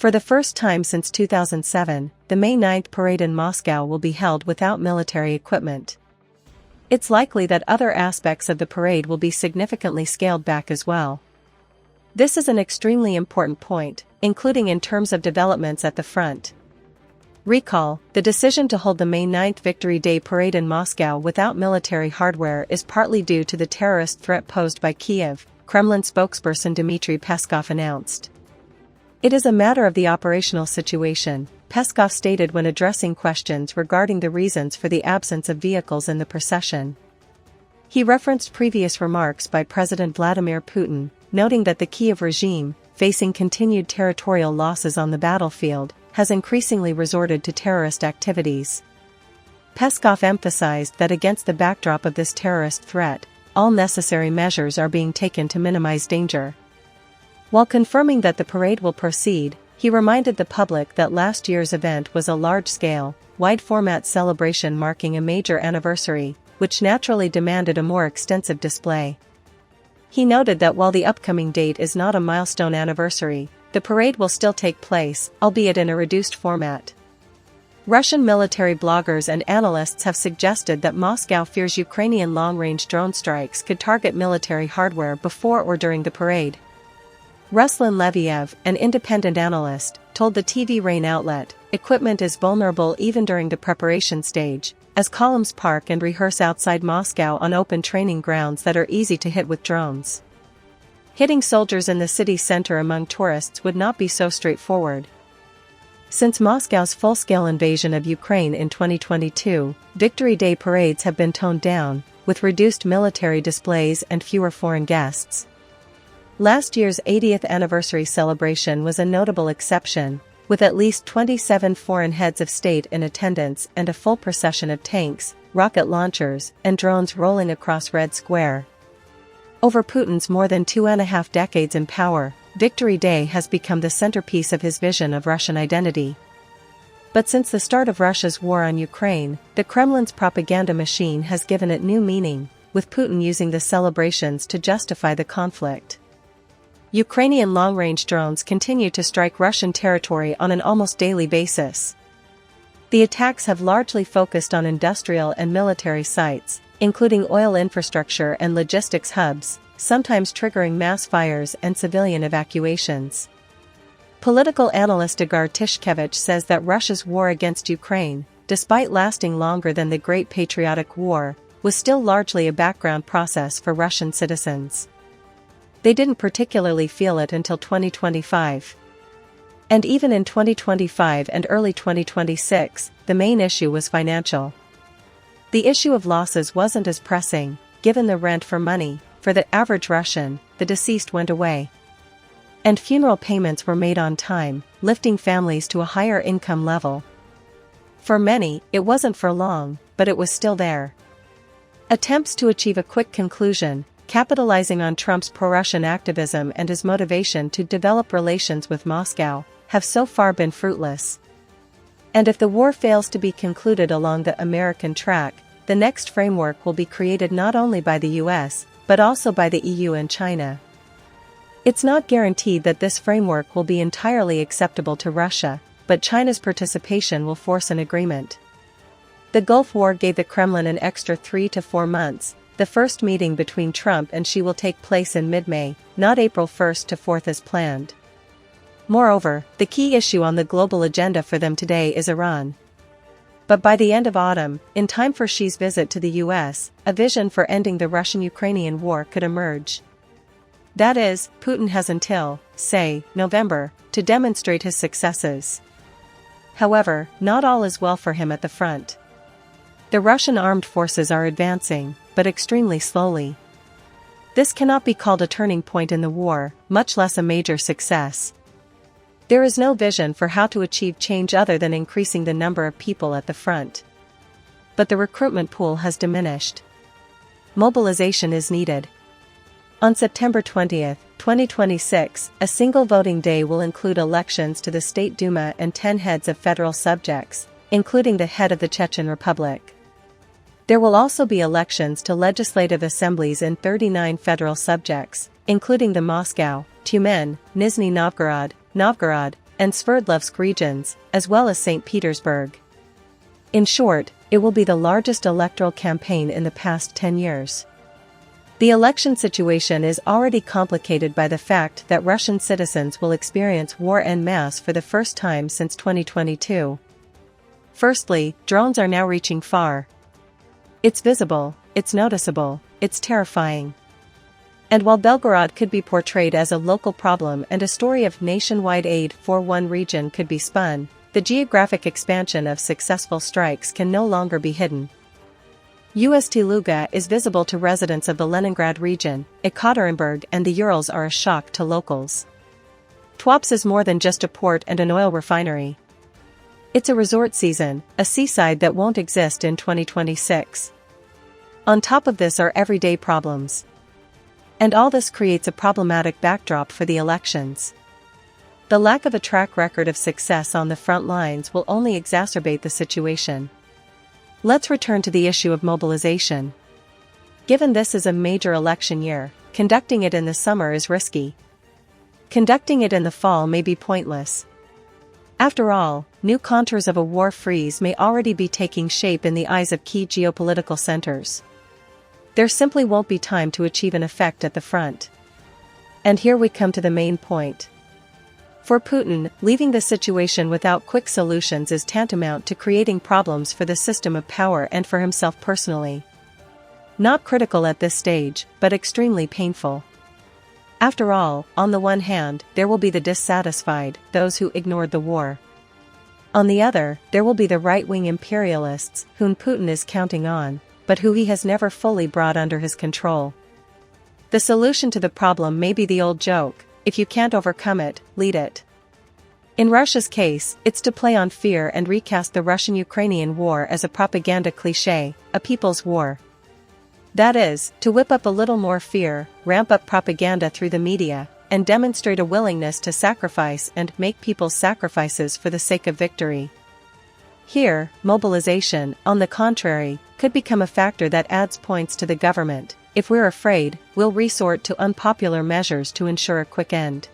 For the first time since 2007, the May 9th parade in Moscow will be held without military equipment. It's likely that other aspects of the parade will be significantly scaled back as well. This is an extremely important point, including in terms of developments at the front. Recall, the decision to hold the May 9th Victory Day parade in Moscow without military hardware is partly due to the terrorist threat posed by Kyiv, Kremlin spokesperson Dmitry Peskov announced. It is a matter of the operational situation, Peskov stated when addressing questions regarding the reasons for the absence of vehicles in the procession. He referenced previous remarks by President Vladimir Putin, noting that the Kyiv regime, facing continued territorial losses on the battlefield, has increasingly resorted to terrorist activities. Peskov emphasized that against the backdrop of this terrorist threat, all necessary measures are being taken to minimize danger. While confirming that the parade will proceed, he reminded the public that last year's event was a large-scale, wide-format celebration marking a major anniversary, which naturally demanded a more extensive display. He noted that while the upcoming date is not a milestone anniversary, the parade will still take place, albeit in a reduced format. Russian military bloggers and analysts have suggested that Moscow fears Ukrainian long-range drone strikes could target military hardware before or during the parade. Ruslan Leviev, an independent analyst, told the TV Rain outlet, "Equipment is vulnerable even during the preparation stage, as columns park and rehearse outside Moscow on open training grounds that are easy to hit with drones. Hitting soldiers in the city center among tourists would not be so straightforward." Since Moscow's full-scale invasion of Ukraine in 2022, Victory Day parades have been toned down, with reduced military displays and fewer foreign guests. Last year's 80th anniversary celebration was a notable exception, with at least 27 foreign heads of state in attendance and a full procession of tanks, rocket launchers, and drones rolling across Red Square. Over Putin's more than 2.5 decades in power, Victory Day has become the centerpiece of his vision of Russian identity. But since the start of Russia's war on Ukraine, the Kremlin's propaganda machine has given it new meaning, with Putin using the celebrations to justify the conflict. Ukrainian long-range drones continue to strike Russian territory on an almost daily basis. The attacks have largely focused on industrial and military sites, including oil infrastructure and logistics hubs, sometimes triggering mass fires and civilian evacuations. Political analyst Igor Tishkevich says that Russia's war against Ukraine, despite lasting longer than the Great Patriotic War, was still largely a background process for Russian citizens. They didn't particularly feel it until 2025. And even in 2025 and early 2026, the main issue was financial. The issue of losses wasn't as pressing, given the rent for money, for the average Russian, the deceased went away. And funeral payments were made on time, lifting families to a higher income level. For many, it wasn't for long, but it was still there. Attempts to achieve a quick conclusion, capitalizing on Trump's pro-Russian activism and his motivation to develop relations with Moscow, have so far been fruitless. And if the war fails to be concluded along the American track, the next framework will be created not only by the US, but also by the EU and China. It's not guaranteed that this framework will be entirely acceptable to Russia, but China's participation will force an agreement. The Gulf War gave the Kremlin an extra 3 to 4 months. The first meeting between Trump and Xi will take place in mid-May, not April 1st to 4th as planned. Moreover, the key issue on the global agenda for them today is Iran. But by the end of autumn, in time for Xi's visit to the US, a vision for ending the Russian-Ukrainian war could emerge. That is, Putin has until, say, November, to demonstrate his successes. However, not all is well for him at the front. The Russian armed forces are advancing, but extremely slowly. This cannot be called a turning point in the war, much less a major success. There is no vision for how to achieve change other than increasing the number of people at the front. But the recruitment pool has diminished. Mobilization is needed. On September 20, 2026, a single voting day will include elections to the State Duma and 10 heads of federal subjects, including the head of the Chechen Republic. There will also be elections to legislative assemblies in 39 federal subjects, including the Moscow, Tyumen, Nizhny Novgorod, and Sverdlovsk regions, as well as St. Petersburg. In short, it will be the largest electoral campaign in the past 10 years. The election situation is already complicated by the fact that Russian citizens will experience war en masse for the first time since 2022. Firstly, drones are now reaching far. It's visible, it's noticeable, it's terrifying. And while Belgorod could be portrayed as a local problem and a story of nationwide aid for one region could be spun, the geographic expansion of successful strikes can no longer be hidden. Ust Luga is visible to residents of the Leningrad region, Ekaterinburg and the Urals are a shock to locals. Tuapse is more than just a port and an oil refinery. It's a resort season, a seaside that won't exist in 2026. On top of this are everyday problems. And all this creates a problematic backdrop for the elections. The lack of a track record of success on the front lines will only exacerbate the situation. Let's return to the issue of mobilization. Given this is a major election year, conducting it in the summer is risky. Conducting it in the fall may be pointless. After all, new contours of a war freeze may already be taking shape in the eyes of key geopolitical centers. There simply won't be time to achieve an effect at the front. And here we come to the main point. For Putin, leaving the situation without quick solutions is tantamount to creating problems for the system of power and for himself personally. Not critical at this stage, but extremely painful. After all, on the one hand, there will be the dissatisfied, those who ignored the war. On the other, there will be the right-wing imperialists, whom Putin is counting on, but who he has never fully brought under his control. The solution to the problem may be the old joke: if you can't overcome it, lead it. In Russia's case, it's to play on fear and recast the Russian-Ukrainian war as a propaganda cliché, a people's war. That is, to whip up a little more fear, ramp up propaganda through the media, and demonstrate a willingness to sacrifice and make people's sacrifices for the sake of victory. Here, mobilization, on the contrary, could become a factor that adds points to the government. If we're afraid, we'll resort to unpopular measures to ensure a quick end.